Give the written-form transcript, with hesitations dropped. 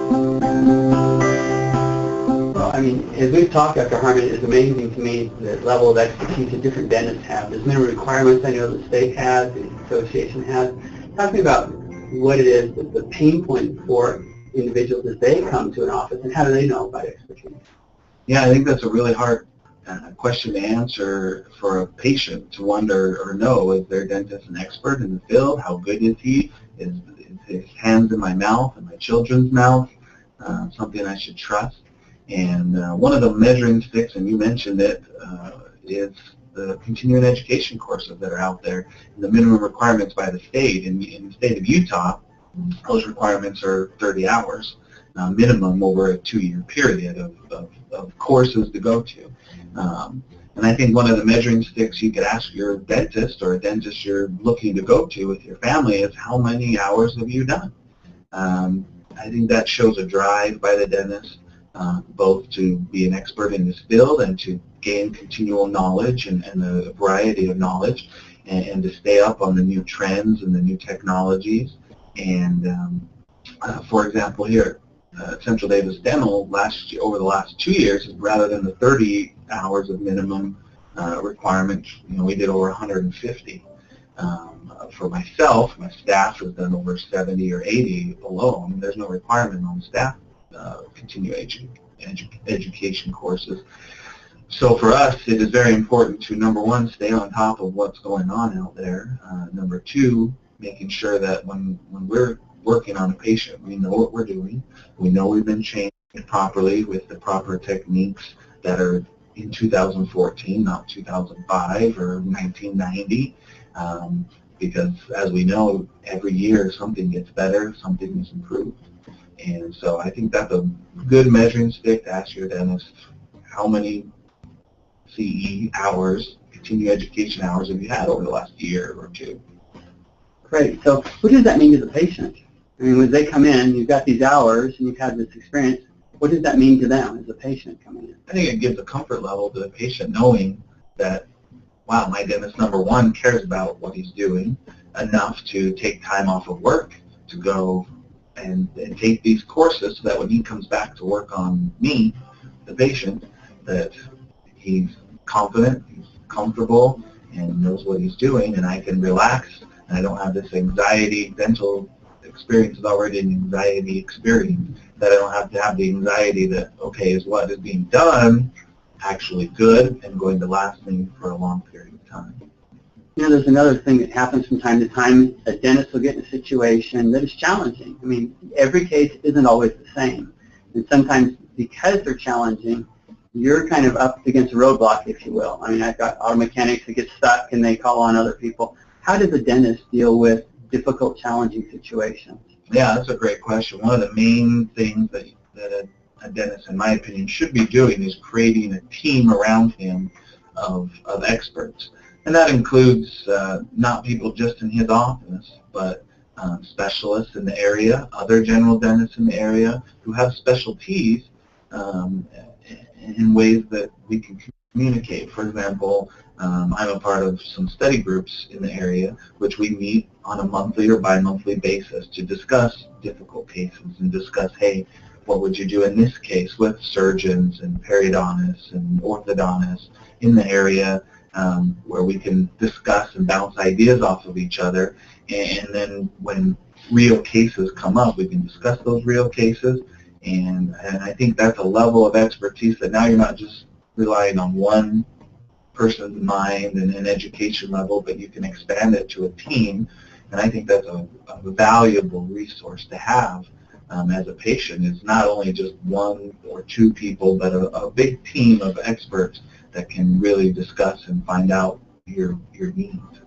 Well, I mean, as we've talked, Dr. Harmon, it's amazing to me the level of expertise that different dentists have. There's minimum requirements I know the state has, the association has. Talk to me about what it is, the pain point for individuals as they come to an office, and how do they know about expertise? Yeah, I think that's a really hard question to answer for a patient to wonder or know, is their dentist an expert in the field? How good is he? Is his hands in my mouth, in my children's mouth, something I should trust? And one of the measuring sticks, and you mentioned it, is the continuing education courses that are out there, and the minimum requirements by the state. In the state of Utah, those requirements are 30 hours minimum over a 2-year period of courses to go to. And I think one of the measuring sticks you could ask your dentist or a dentist you're looking to go to with your family is, how many hours have you done? I think that shows a drive by the dentist, both to be an expert in this field and to gain continual knowledge and a variety of knowledge, and to stay up on the new trends and the new technologies. And for example, here at Central Davis Dental, over the last 2 years, rather than the 30 hours of minimum requirement, we did over 150. For myself, my staff has done over 70 or 80 alone. There's no requirement on staff continuing education courses. So for us, it is very important to, number one, stay on top of what's going on out there. Number two, making sure that when we're working on a patient, we know what we're doing. We know we've been trained properly with the proper techniques that are in 2014, not 2005 or 1990. Because as we know, every year something gets better, something is improved. And so I think that's a good measuring stick to ask your dentist, how many CE hours, continuing education hours, have you had over the last year or two? Great. So what does that mean to the patient? I mean, when they come in, you've got these hours and you've had this experience, what does that mean to them as a patient coming in? I think it gives a comfort level to the patient knowing that, wow, my dentist, number one, cares about what he's doing enough to take time off of work to go and take these courses, so that when he comes back to work on me, the patient, that he's confident, he's comfortable, and knows what he's doing, and I can relax, and I don't have this anxiety. Dental experience is already an anxiety experience, that I don't have to have the anxiety that, okay, is what is being done actually good and going to last me for a long period of time? There's another thing that happens from time to time. A dentist will get in a situation that is challenging. I mean, every case isn't always the same. And sometimes because they're challenging, you're kind of up against a roadblock, if you will. I mean, I've got auto mechanics that get stuck and they call on other people. How does a dentist deal with difficult, challenging situations? Yeah, that's a great question. One of the main things that a dentist, in my opinion, should be doing is creating a team around him of experts. And that includes not people just in his office, but specialists in the area, other general dentists in the area who have specialties in ways that we can communicate. For example, I'm a part of some study groups in the area, which we meet on a monthly or bi-monthly basis to discuss difficult cases and discuss, hey, what would you do in this case, with surgeons and periodontists and orthodontists in the area, where we can discuss and bounce ideas off of each other. And then when real cases come up, we can discuss those real cases. And I think that's a level of expertise that now you're not just relying on one person's mind and an education level, but you can expand it to a team. And I think that's a valuable resource to have as a patient. It's not only just one or two people, but a big team of experts that can really discuss and find out your needs.